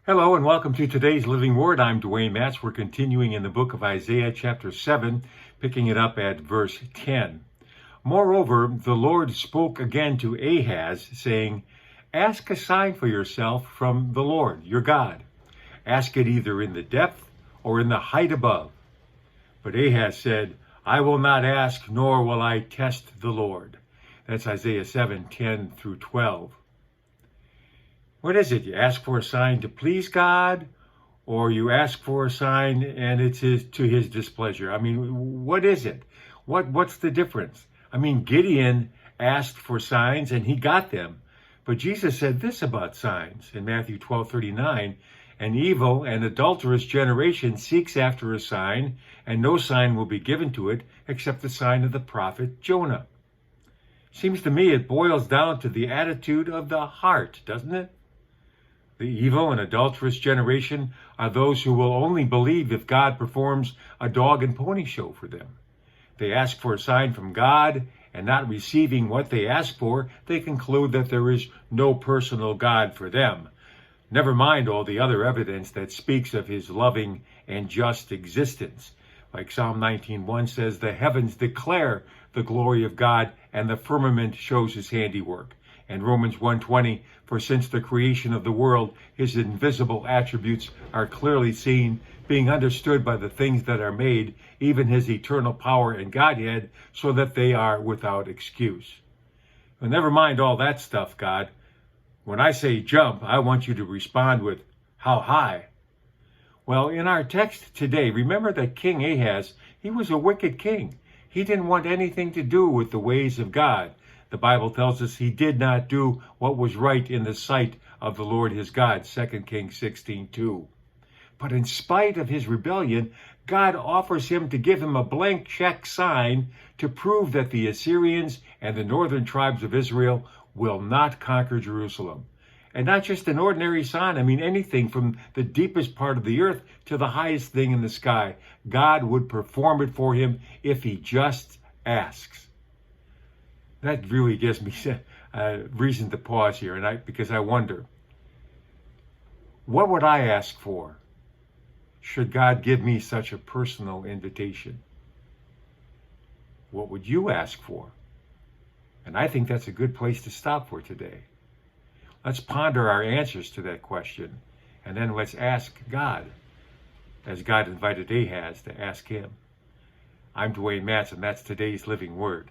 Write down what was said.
Hello and welcome to today's Living Word. I'm Dwayne Matz. We're continuing in the book of Isaiah chapter 7, picking it up at verse 10. Moreover, the Lord spoke again to Ahaz, saying, Ask a sign for yourself from the Lord, your God. Ask it either in the depth or in the height above. But Ahaz said, I will not ask, nor will I test the Lord. That's Isaiah 7:10 through 12. What is it? You ask for a sign to please God, or you ask for a sign and it's to his displeasure? I mean, what is it? What's the difference? I mean, Gideon asked for signs and he got them. But Jesus said this about signs in Matthew 12:39, an evil and adulterous generation seeks after a sign, and no sign will be given to it except the sign of the prophet Jonah. Seems to me it boils down to the attitude of the heart, doesn't it? The evil and adulterous generation are those who will only believe if God performs a dog and pony show for them. They ask for a sign from God, and not receiving what they ask for, they conclude that there is no personal God for them. Never mind all the other evidence that speaks of his loving and just existence. Like Psalm 19:1 says, the heavens declare the glory of God, and the firmament shows his handiwork. And Romans 1:20, for since the creation of the world, his invisible attributes are clearly seen, being understood by the things that are made, even his eternal power and Godhead, so that they are without excuse. Well, never mind all that stuff, God. When I say jump, I want you to respond with, how high? Well, in our text today, remember that King Ahaz, he was a wicked king. He didn't want anything to do with the ways of God. The Bible tells us he did not do what was right in the sight of the Lord his God, 2 Kings 16:2. But in spite of his rebellion, God offers him to give him a blank check sign to prove that the Assyrians and the northern tribes of Israel will not conquer Jerusalem. And not just an ordinary sign, I mean anything from the deepest part of the earth to the highest thing in the sky. God would perform it for him if he just asks. That really gives me a reason to pause here, because I wonder, what would I ask for should God give me such a personal invitation? What would you ask for? And I think that's a good place to stop for today. Let's ponder our answers to that question, and then let's ask God, as God invited Ahaz to ask him. I'm Dwayne Matz, and that's today's Living Word.